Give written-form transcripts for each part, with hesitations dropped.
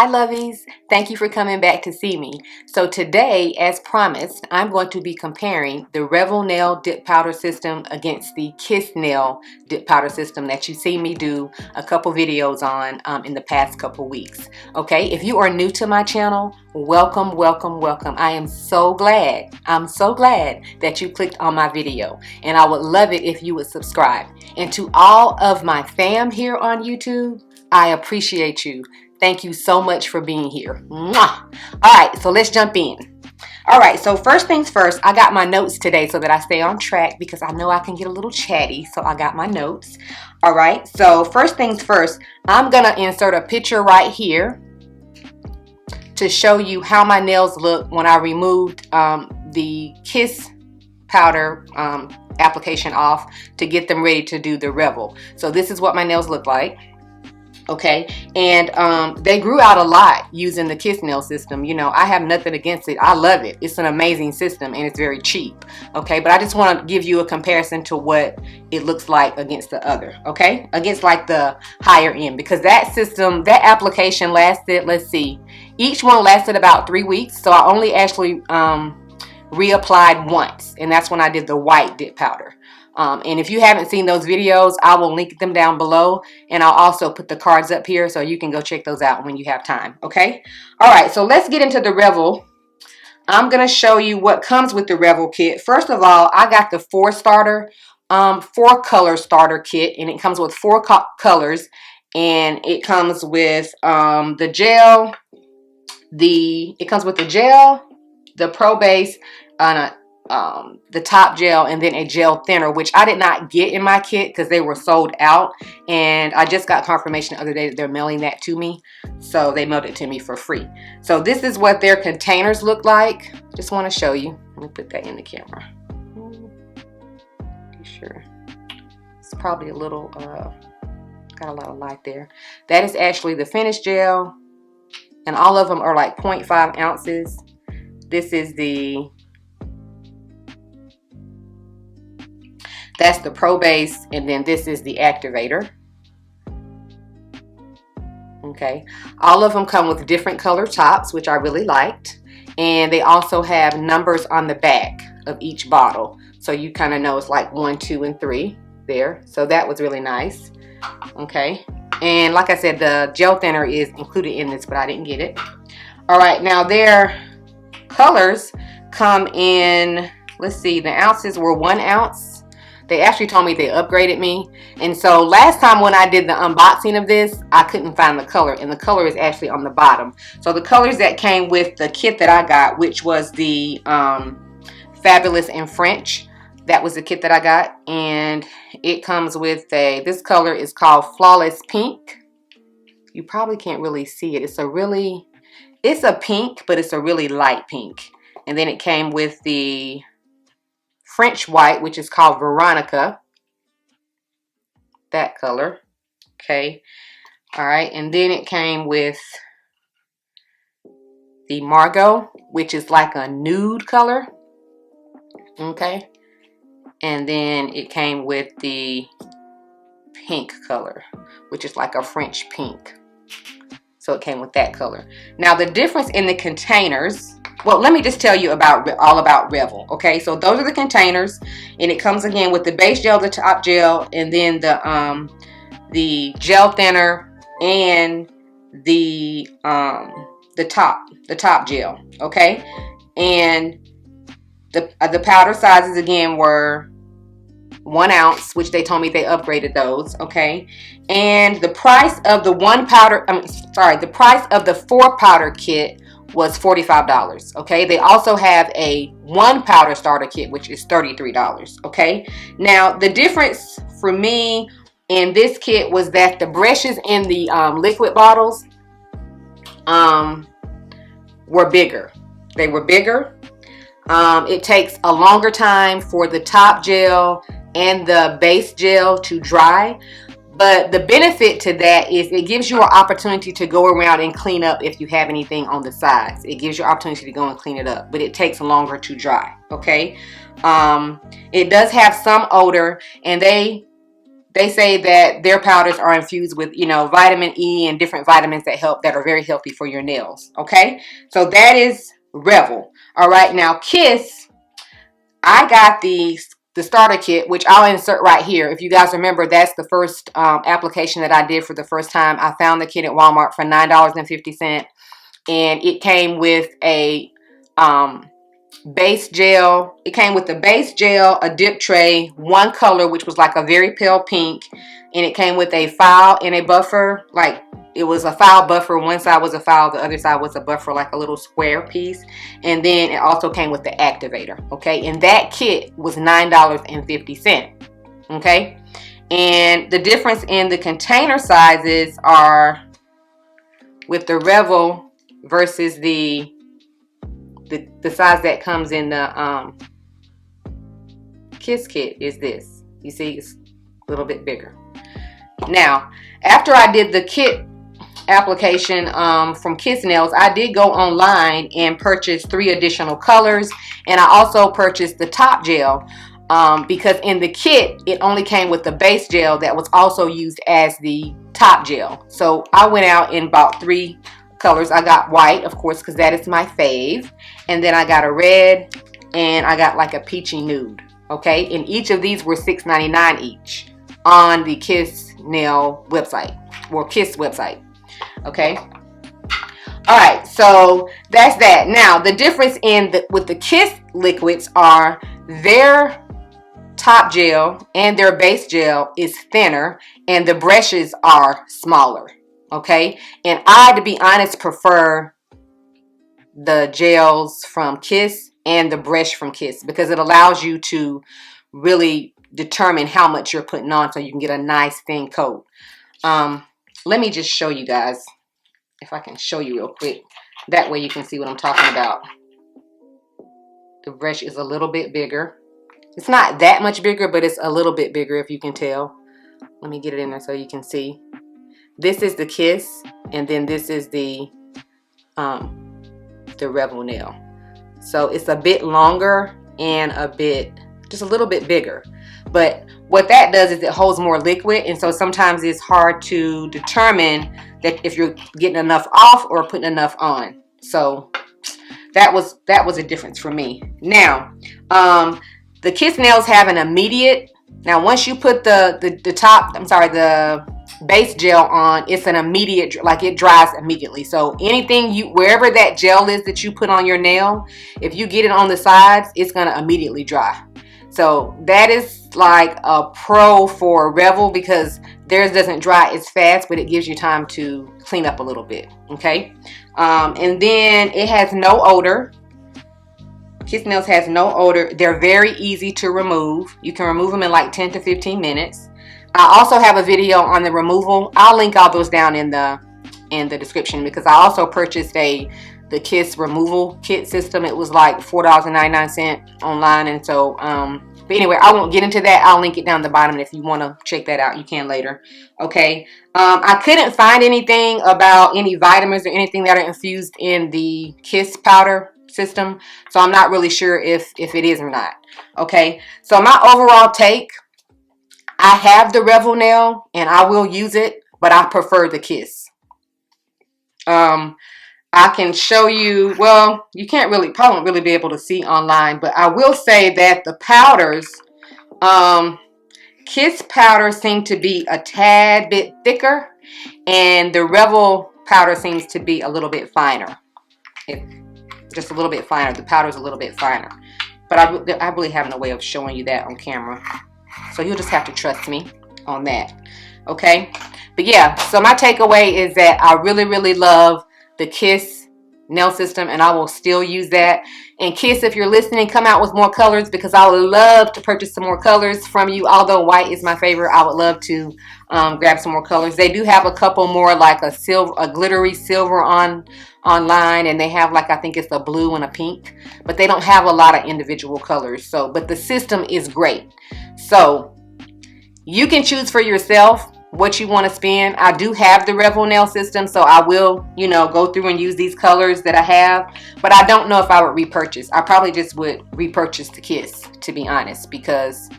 Hi lovies, thank you for coming back to see me. So today, as promised, I'm going to be comparing the Revel nail dip powder system against the Kiss nail dip powder system that you see me do a couple videos on in the past couple weeks. Okay, if you are new to my channel, welcome, welcome, welcome. I am so glad, that you clicked on my video, and I would love it if you would subscribe. And to all of my fam here on YouTube, I appreciate you. Thank you so much for being here. Mwah! All right, so let's jump in. All right, so first things first, I got my notes today so that I stay on track because I know I can get a little chatty, so I got my notes. All right, so first things first, I'm gonna insert a picture right here to show you how my nails look when I removed the Kiss powder application off to get them ready to do the Revel. So this is what my nails look like. Okay, and they grew out a lot using the Kiss nail system. You know, I have nothing against it. I love it. It's an amazing system and it's very cheap. Okay, but I just want to give you a comparison to what it looks like against the other. Okay, against like the higher end, because that system, that application lasted, let's see, each one lasted about 3 weeks. So I only actually reapplied once, and that's when I did the white dip powder. And if you haven't seen those videos, I will link them down below, and I'll also put the cards up here so you can go check those out when you have time. Okay, all right, so let's get into the Revel. I'm gonna show you what comes with the Revel kit. First of all, I got the four color starter kit, and it comes with four colors, and it comes with the gel, the Pro Base, the top gel, and then a gel thinner, which I did not get in my kit because they were sold out, and I just got confirmation the other day that they're mailing that to me, so they mailed it to me for free. So this is what their containers look like. Just want to show you. Let me put that in the camera. Be sure. It's probably a little got a lot of light there. That is actually the finished gel, and all of them are like 0.5 ounces. This is that's the Pro Base, and then this is the Activator. Okay, all of them come with different color tops, which I really liked, and they also have numbers on the back of each bottle, so you kind of know it's like 1, 2, and 3 there. So that was really nice. Okay, and like I said, the gel thinner is included in this, but I didn't get it. All right, now their colors come in, let's see, the ounces were 1 ounce. They actually told me they upgraded me, and so last time when I did the unboxing of this, I couldn't find the color, and the color is actually on the bottom. So the colors that came with the kit that I got, which was the Fabulous in French, that was the kit that I got, and it comes with this color is called Flawless Pink. You probably can't really see it. It's a pink, but it's a really light pink. And then it came with the French white, which is called Veronica, that color. Okay, all right, and then it came with the Margot, which is like a nude color. Okay, and then it came with the pink color, which is like a French pink. So it came with that color. Now the difference in the containers, well, let me just tell you all about Revel. Okay, so those are the containers, and it comes again with the base gel, the top gel, and then the gel thinner and the top gel. Okay, and the powder sizes again were 1 ounce, which they told me they upgraded those. Okay, and the price of the the price of the 4 powder kit was $45. Okay, they also have a 1 powder starter kit, which is $33. Okay, now the difference for me in this kit was that the brushes in the liquid bottles were bigger. They were bigger. It takes a longer time for the top gel and the base gel to dry, but the benefit to that is it gives you an opportunity to go around and clean up if you have anything on the sides. It gives you an opportunity to go and clean it up, but it takes longer to dry. Okay, it does have some odor, and they they say that their powders are infused with, you know, vitamin E and different vitamins that are very healthy for your nails. Okay, so that is Revel. All right, now Kiss, I got the starter kit, which I'll insert right here. If you guys remember, that's the first application that I did for the first time. I found the kit at Walmart for $9.50, and it came with a base gel. It came with the base gel, a dip tray, one color, which was like a very pale pink, and it came with a file and a buffer. Like, it was a file buffer. One side was a file, the other side was a buffer, like a little square piece. And then it also came with the activator. Okay, and that kit was $9.50. Okay, and the difference in the container sizes are with the Revel versus the size that comes in the Kiss kit is this. You see, it's a little bit bigger. Now, after I did the kit application from Kiss Nails, I did go online and purchase 3 additional colors, and I also purchased the top gel because in the kit it only came with the base gel that was also used as the top gel. So I went out and bought 3 colors. I got white, of course, because that is my fave, and then I got a red, and I got like a peachy nude. Okay, and each of these were $6.99 each on the Kiss Nail website, or Kiss website. Okay, all right, so that's that. Now the difference with the Kiss liquids are their top gel and their base gel is thinner, and the brushes are smaller. Okay, and I, to be honest, prefer the gels from Kiss and the brush from Kiss because it allows you to really determine how much you're putting on so you can get a nice thin coat. Let me just show you guys, if I can show you real quick. That way you can see what I'm talking about. The brush is a little bit bigger. It's not that much bigger, but it's a little bit bigger, if you can tell. Let me get it in there so you can see. This is the Kiss, and then this is the Revel nail. So it's a bit longer and just a little bit bigger. But what that does is it holds more liquid, and so sometimes it's hard to determine that if you're getting enough off or putting enough on. So that was a difference for me. Now, the Kiss nails have an immediate. Now, once you put the base gel on, it's an immediate, like it dries immediately. So wherever that gel is that you put on your nail, if you get it on the sides, it's gonna immediately dry. So that is like a pro for Revel because theirs doesn't dry as fast, but it gives you time to clean up a little bit. Okay, and then it has no odor. Kiss Nails has no odor. They're very easy to remove. You can remove them in like 10 to 15 minutes. I also have a video on the removal. I'll link all those down in the description because I also purchased the Kiss removal kit system. It was like $4.99 online, and so but anyway, I won't get into that. I'll link it down the bottom, and if you want to check that out, you can later. Okay, I couldn't find anything about any vitamins or anything that are infused in the Kiss powder system, so I'm not really sure if it is or not. Okay, so my overall take, I have the Revel nail and I will use it, but I prefer the Kiss. I can show you, well, you probably won't really be able to see online, but I will say that the powders, Kiss powder seem to be a tad bit thicker, and the Revel powder seems to be a little bit finer. Just a little bit finer. The powder's a little bit finer. But I really have no way of showing you that on camera. So you'll just have to trust me on that. Okay? But yeah, so my takeaway is that I really, really love the Kiss nail system, and I will still use that. And Kiss, if you're listening, come out with more colors because I would love to purchase some more colors from you. Although white is my favorite, I would love to grab some more colors. They do have a couple more, like a glittery silver online, and they have, like, I think it's a blue and a pink, but they don't have a lot of individual colors. So, but the system is great. So you can choose for yourself what you want to spend. I do have the Revel nail system, so I will, go through and use these colors that I have, but I don't know if I would repurchase. I probably just would repurchase the Kiss, to be honest, because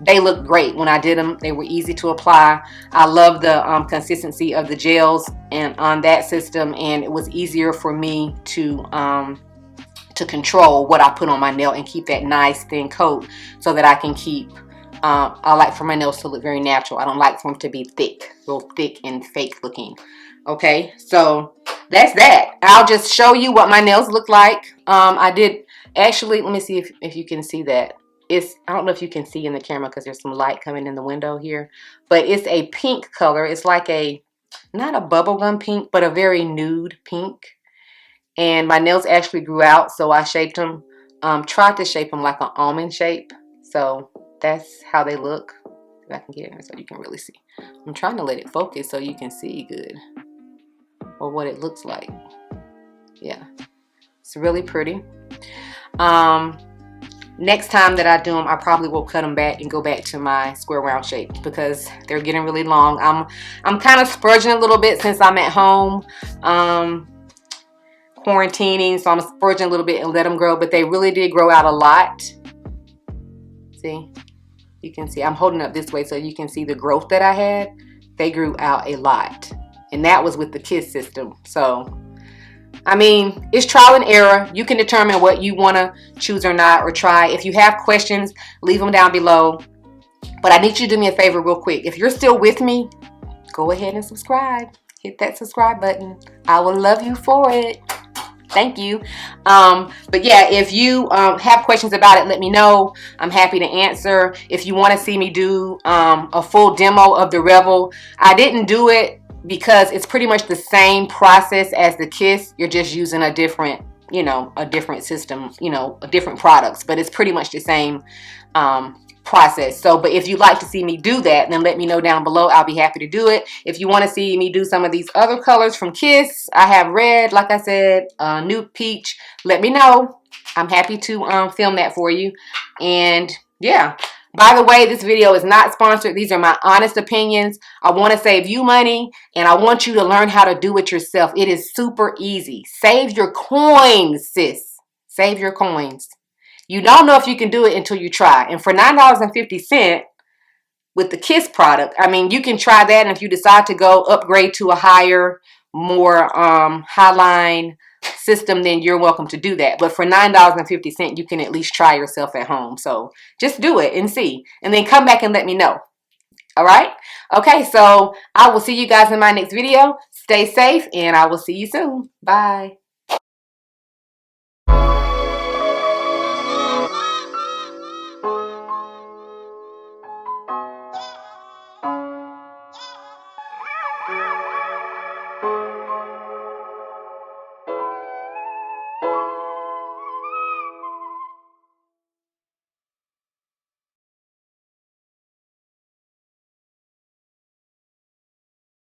they look great when I did them. They were easy to apply. I love the consistency of the gels and on that system, and it was easier for me to control what I put on my nail and keep that nice thin coat so that I can keep I like for my nails to look very natural. I don't like for them to be thick, real thick and fake looking. Okay, so that's that. I'll just show you what my nails look like. I did actually, let me see if you can see that. I don't know if you can see in the camera because there's some light coming in the window here, but it's a pink color. It's like not a bubblegum pink, but a very nude pink. And my nails actually grew out, so I shaped them, tried to shape them like an almond shape. So that's how they look. If I can get it so you can really see. I'm trying to let it focus so you can see good, or what it looks like. Yeah, it's really pretty. Next time that I do them, I probably will cut them back and go back to my square round shape because they're getting really long. I'm kind of spurging a little bit since I'm at home. Quarantining, so I'm spurging a little bit and let them grow, but they really did grow out a lot. See, you can see I'm holding up this way so you can see the growth that I had. They grew out a lot, and that was with the Kiss system. So I mean, it's trial and error. You can determine what you want to choose or not, or try. If you have questions, leave them down below. But I need you to do me a favor real quick. If you're still with me, go ahead and subscribe. Hit that subscribe button. I will love you for it. Thank you. But yeah, if you have questions about it, let me know. I'm happy to answer. If you want to see me do a full demo of the Revel, I didn't do it because it's pretty much the same process as the Kiss. You're just using a different, a different system, different products, but it's pretty much the same process. So, but if you'd like to see me do that, then let me know down below. I'll be happy to do it. If you want to see me do some of these other colors from Kiss, I have red, like I said, nude peach. Let me know. I'm happy to film that for you. And yeah. By the way, this video is not sponsored. These are my honest opinions. I want to save you money, and I want you to learn how to do it yourself. It is super easy. Save your coins, sis. Save your coins. You don't know if you can do it until you try. And for $9.50 with the Kiss product, I mean, you can try that. And if you decide to go upgrade to a higher, more high-line system, then you're welcome to do that. But for $9.50, you can at least try yourself at home. So just do it and see. And then come back and let me know. All right? Okay, so I will see you guys in my next video. Stay safe, and I will see you soon. Bye.